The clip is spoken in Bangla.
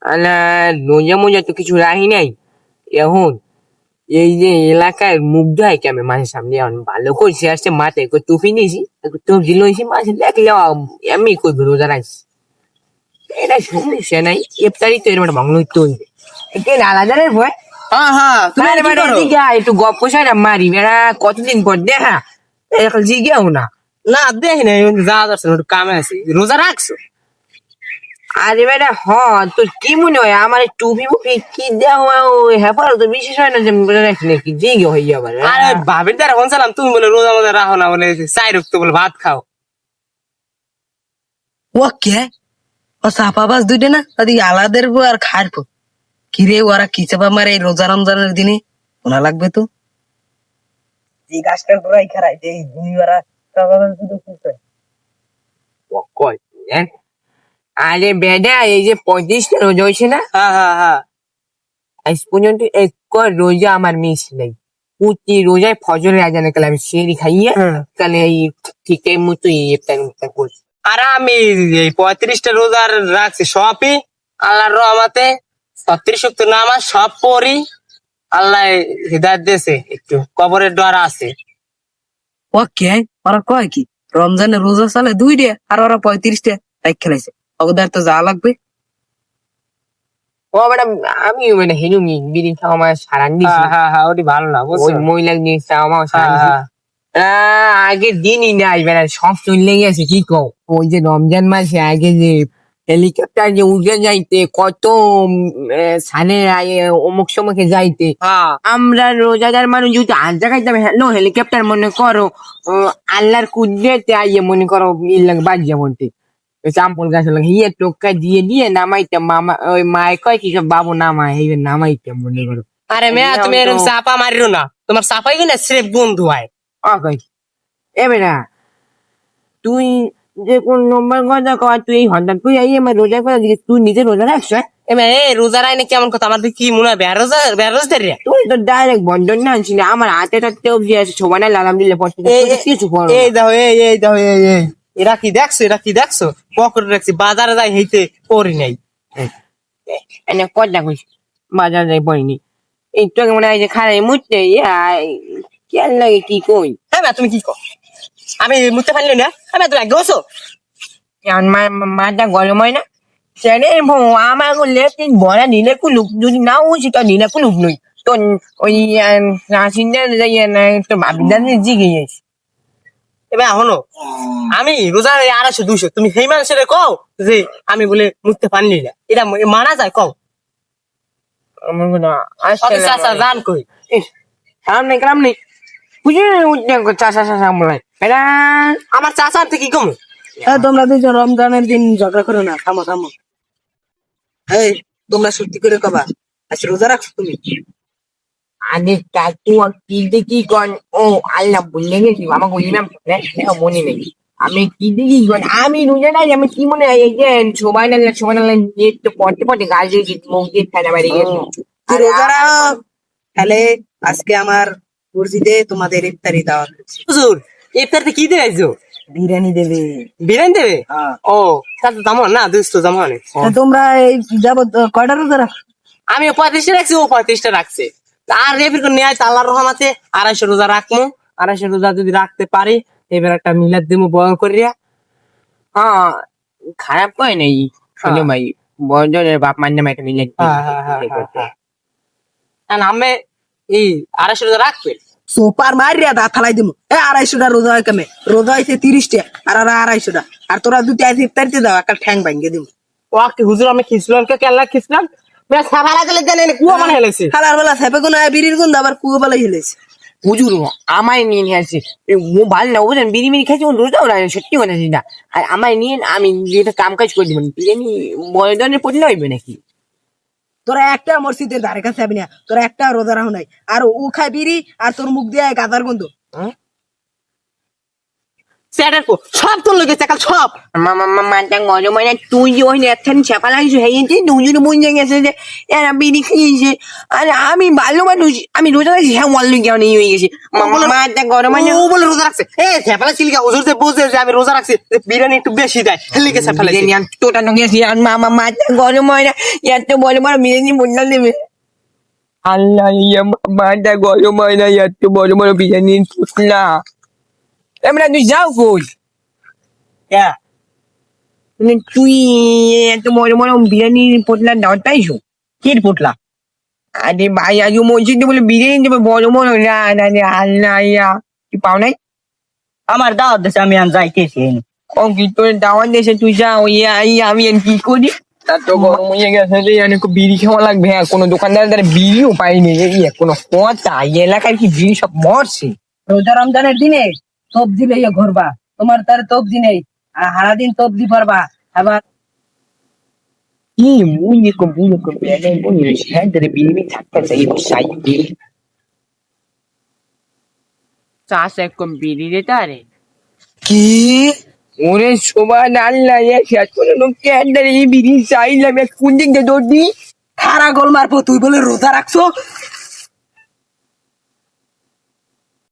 আলা রোজা মোজা তো কিছু রাখি নাই এখন। এই যে এলাকায় মুগ্ধ হয় কেমন মাঝে সামনে এখন ভালো করছে আসছে মাথায় করে টুপি নিয়েছি টুপি লইছি মাঝে দেখলে এমনি করবো রোজা রাখছি। এটা সমস্যা নাই ইফতারি তো এরকম বাংলোই তৈরি কেন আলাদারের ভয়। হ্যাঁ হ্যাঁ, তুমি আরে কি বেটা করো? এদিকে আয়, একটু গপ্প সারা মারি বেড়া কতদিন পর দেখা এখন জিগেও না। না দেখি না, যা যাচ্ছে একটু কামে আছি। রোজা রাখছো? আরে বেটা তোর কি মনে হয় আমার এই টুপি মুপি কি দেওয়া হ্যাপার তো বিশেষ হয় না যে রাখি নাকি জিগে হয়ে যাবার। আরে ভাবির দ্বারা ফোন চালাম, তুমি বলে রোজা মোজা রাখো না, বলে চাই রক্ত বলে ভাত খাও। ওকে ও চাপাবাস দুইটা না ওদিকে আলাদের বউ আর খারবো কিরে ওরা কি চাপা মারে এই রোজা রমজানের দিনে শোনা লাগবে তো এই গাছটার পুরাই খারাই যে দুই ওরা চাপাবাস দুটো কি কয় হ্যাঁ? আরে বেটা এই যে 35টা রোজা হয়েছে না হ্যাঁ হ্যাঁ হ্যাঁ। আজ পর্যন্ত এক রোজা আমার মিস নেই। প্রতি রোজায় ফজরের আজানে কালে আমি সেরি খাইয়ে তাহলে এই ঠিক এই মতো ইফতার করছি। আর আমি এই 35টা রোজা রাখছি সবই আল্লাহর রহমতে। 36 শক্ত নামাজ সব পড়ি, আল্লাহ হিদায়াত দিয়েছে, একটু কবরের ডর আছে। ওকে ওরা কয় কি রমজানের রোজা চলে দুইটা আর ওরা 35টা এক খেলাইছে ওদের তো যা লাগবে। ও ম্যাডাম আমি মানে হেনুমি বিড়ি খাওয়া আমার সারান দিছি। হ্যাঁ হ্যাঁ হ্যাঁ, ওটি ভালো না ওই বুঝছো? মহিলা জিনিস আমার সারান হ্যাঁ দিছি। হ্যাঁ। আগের দিনই নাই মানে সব চলে গেছে কি কও। ওই যে রমজান মাসে আগে যে হেলিকপ্টার যে উড়ে যাইতে কত সালে অমুক সমকে যাইতে হ্যাঁ আমরা রোজাদার মানুষ যেহেতু আর জায়গায় যাবে হ্যালো হেলিকপ্টার মনে করো আল্লাহর কুদরতে আইয়ে মনে করো বাজিয়ে মনতে চাম্পল গাছ হিয়ে টোকা দিয়ে দিয়ে নামাইতাম মামা ওই মায় কয় কি বাবু নামায় এই নামাইতাম মনে করো। আরে মেয়া, তুমি এরকম চাপা মারিও না, তোমার চাপাই কিনা স্রেফ বন্ধু হয়। এবেরা তুই যে কোন নম্বর কথা কয় তুই এই হঠাৎ তুই এই আমার রোজা কথা দিকে তুই নিজে রোজা রাখছ এই রোজা রায় না কেমন কথা, আমার কি মনে হয় বেরোজগার রে? তুই তো ডাইরেক্ট বন্ধন না আনছিলি আমার হাতে টাতে অব্দি আছে সবাই আলহামদুলিল্লাহ কিছু করো এই দাও এই দাও এই এরা কি দেখছো, এরা কি দেখছো? পকেটে রাখছি, বাজারে যাই হইতে করি নাই। এনে কথা কইস বাজার যাই পড়িনি এই তোকে মনে হয় যে খারাই মুছতে কেন লাগে কি কই। হ্যাঁ তুমি কি কর, আমি মুছতে পারলি না? হ্যাঁ তুমি আগে বসো। মাথা গরম হয় না সেরে আমার লেফটিন বড়া নিলে কুলুক যদি না উঠি তো নিলে কুলুক নই তো ওই নাসিনদের তোর ভাবিদার জিগে গেছি। এবার হলো আমি রোজা 250-200, তুমি সেই মানুষের কও যে আমি বলে মুছতে পারলি না, এটা মানা যায়? কও আমার কোনো চাষা জান কই? সামনে কাম নেই বুঝি চাষা চাষা বলাই এটা আমার চাষার থেকে কি কম? তোমরা দুজন রমজানের দিন ঝগড়া করো না থামো থামো এই তোমরা সত্যি করে কবা আজ রোজা রাখছো তুমি? আগে কাকু কি দেখি কন ও আল্লাহ বললে গেছি আমাকে বলি না মনে নেই আমি কি দেখি কন আমি রোজা নাই আমি কি মনে হয় এই যে সবাই না একটু পড়তে পড়তে গাছ দিয়েছি মুখ দিয়ে ফেলা বাড়ি গেছে। তুই রোজা রাখো তাহলে আজকে আমার মসজিদে তোমাদের ইফতারি দেওয়া হুজুর ইফতারতে কি দিয়েছো? বিরিয়ানি দেবে। বিরিয়ানি দেবে? হ্যাঁ। ও তাহলে দাম না 200 দাম অনেক। তোমরা এই যাবো কয়টা রোজা রাখো? আমি 35টা রাখছি, ও 35টা রাখছে। আর রেফির করে নিয়ে আল্লাহর রহমতে 250 রোজা রাখবো। 250 রোজা যদি রাখতে পারি এবার একটা মিলাদ দেবো বড় করিয়া। হ্যাঁ খারাপ কয় নাই শোনো ভাই বড়জনের বাপ মান্য একটা মিলে আমি এই 250 রোজা রাখবে সুপার মারিয়া দা থালাই দিমু 250টা রোজা হয় কেমে রোজা হইছে 30টা আর 250টা আর তোরা দুটি আজ ইফতারিতে দাও একটা ঠ্যাং ভাঙ্গে দিমু। ওকে হুজুর আমি খিসলাম কে কেলা খিসলাম মেরা সাবালা গেলে জানেন কুয়া মানে হেলেছে খালার বেলা সেপে কোন বিড়ির কোন আবার কুয়ো বেলা হিলেছে হুজুর আমায় নিয়ে আসছে ও ভালো না বুঝলেন বিড়ি মিড়ি খাইছে ও রোজাও না সত্যি কথা না আর আমায় নিয়ে আমি যেটা কাম কাজ করে দিবেন বিরিয়ানি বড়জনের পড়লে হইবে নাকি? তোরা একটা মসজিদের ধারে কাছে যাবি না তোরা একটা রোজা রাখো নাই আর ও খায় বিড়ি আর তোর মুখ দিয়ে গাদার গন্ধ। স্যাটার পো সব তোর লোকে চাকাল সব মাথা গরম হয় না, তুই যে ওই নেথান চেপা লাগিস হয়েছে, দুজন বুঝে গেছে যে এরা বিড়ি খেয়েছে, আর আমি ভালো মানুষ, আমি রোজা রাখছি, হ্যাঁ ওয়াল কেমন হয়ে গেছে, মাথা গরম হয় না। ও বলে রোজা রাখছে এ ঝাপালা চিলিকা হুজুর যে বোঝে যে আমি রোজা রাখছি যে বিরিয়ানি একটু বেশি দেয় হেলিকে ঝাপালা তোটা নগে আর মাথা গরম হয় না, এত বড় বড় বিরিয়ানি বললাম দেবে। আল্লাহ, মাথা গরম হয় না, এত বড় বড় বিরিয়ানি ফুটলা। এমরা তুই যাও কই? তুই এত বড় বড় বিরিয়ানি পোটলা দাওয়াত পাইছো? কি পুটলা আরে ভাই, আজ মসজিদে বলে বিরিয়ানি দেবে বড় বড়, না না রে আল্লাহ, তুই পাও নাই? আমার দাওয়াত দেশে আমি আর যাইতেছি ও কি তোর দাওয়াত দেশে তুই যা, আমি আর কি করি? তার তো গরম হয়ে গেছে রে, অনেক বিড়ি খাওয়া লাগবে। হ্যাঁ, কোনো দোকানদার দ্বারা বিড়িও পাইনি রে, কোনো কথা, এই এলাকায় কি বিড়ি সব মরছে। রোজা রমজানের দিনে সবজি লইয়া ঘুরবা, তোমার তার সবজি নেই, আর সারাদিন সবজি পারবা। আবার কি মুই বেড়ে বলি, হ্যাঁ তোর বিড়ি থাকতে চাই, সাই বিড়ি চাষ একদম বিড়ি রে তারে। কি ওরে সোমান আল্লাহ, শেষ করে লোককে এই বিড়ি চাইলাম, এক কোন দিক দিয়ে দৌড় দিই। খারা গোল মারবো, তুই বলে রোজা রাখছো,